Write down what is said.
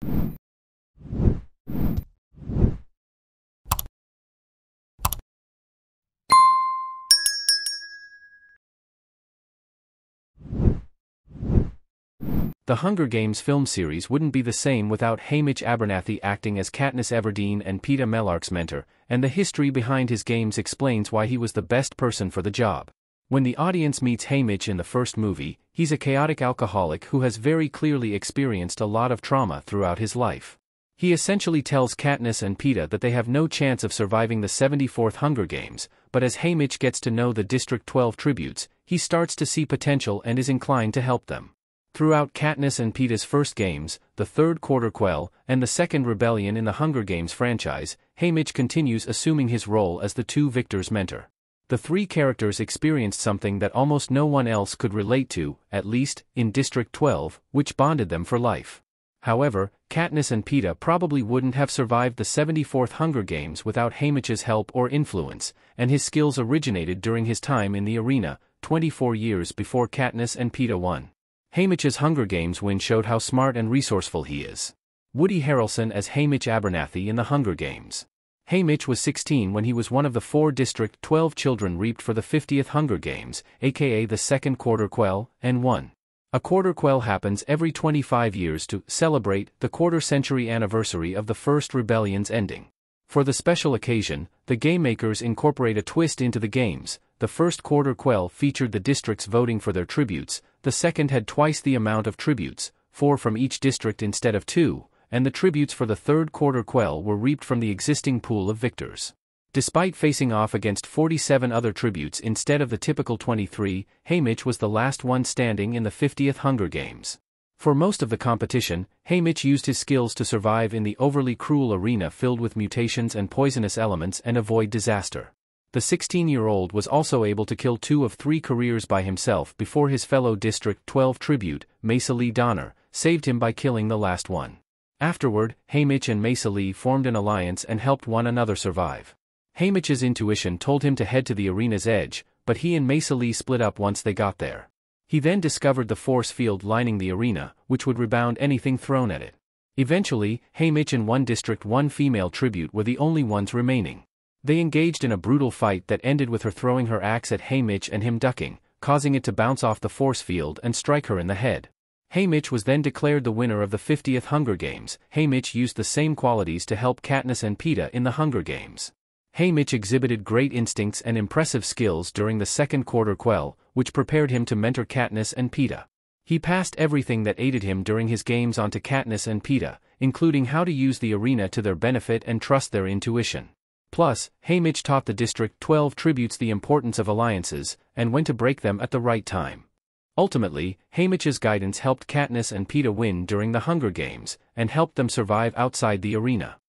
The Hunger Games film series wouldn't be the same without Haymitch Abernathy acting as Katniss Everdeen and Peeta Mellark's mentor, and the history behind his games explains why he was the best person for the job. When the audience meets Haymitch in the first movie, he's a chaotic alcoholic who has very clearly experienced a lot of trauma throughout his life. He essentially tells Katniss and Peeta that they have no chance of surviving the 74th Hunger Games, but as Haymitch gets to know the District 12 tributes, he starts to see potential and is inclined to help them. Throughout Katniss and Peeta's first games, the third Quarter Quell, and the second rebellion in the Hunger Games franchise, Haymitch continues assuming his role as the two victors' mentor. The three characters experienced something that almost no one else could relate to, at least, in District 12, which bonded them for life. However, Katniss and Peeta probably wouldn't have survived the 74th Hunger Games without Haymitch's help or influence, and his skills originated during his time in the arena, 24 years before Katniss and Peeta won. Haymitch's Hunger Games win showed how smart and resourceful he is. Woody Harrelson as Haymitch Abernathy in the Hunger Games. Haymitch was 16 when he was one of the 4 District 12 children reaped for the 50th Hunger Games, aka the second Quarter Quell, and won. A Quarter Quell happens every 25 years to celebrate the quarter-century anniversary of the first rebellion's ending. For the special occasion, the game makers incorporate a twist into the games. The first Quarter Quell featured the districts voting for their tributes, the second had twice the amount of tributes, 4 from each district instead of 2, and the tributes for the third Quarter Quell were reaped from the existing pool of victors. Despite facing off against 47 other tributes instead of the typical 23, Haymitch was the last one standing in the 50th Hunger Games. For most of the competition, Haymitch used his skills to survive in the overly cruel arena filled with mutations and poisonous elements and avoid disaster. The 16-year-old was also able to kill 2 of 3 careers by himself before his fellow District 12 tribute, Mesa Lee Donner, saved him by killing the last one. Afterward, Haymitch and Mesa Lee formed an alliance and helped one another survive. Haymitch's intuition told him to head to the arena's edge, but he and Mesa Lee split up once they got there. He then discovered the force field lining the arena, which would rebound anything thrown at it. Eventually, Haymitch and one District 1 female tribute were the only ones remaining. They engaged in a brutal fight that ended with her throwing her axe at Haymitch and him ducking, causing it to bounce off the force field and strike her in the head. Haymitch was then declared the winner of the 50th Hunger Games. Haymitch used the same qualities to help Katniss and Peeta in the Hunger Games. Haymitch exhibited great instincts and impressive skills during the second Quarter Quell, which prepared him to mentor Katniss and Peeta. He passed everything that aided him during his games onto Katniss and Peeta, including how to use the arena to their benefit and trust their intuition. Plus, Haymitch taught the District 12 tributes the importance of alliances, and when to break them at the right time. Ultimately, Haymitch's guidance helped Katniss and Peeta win during the Hunger Games, and helped them survive outside the arena.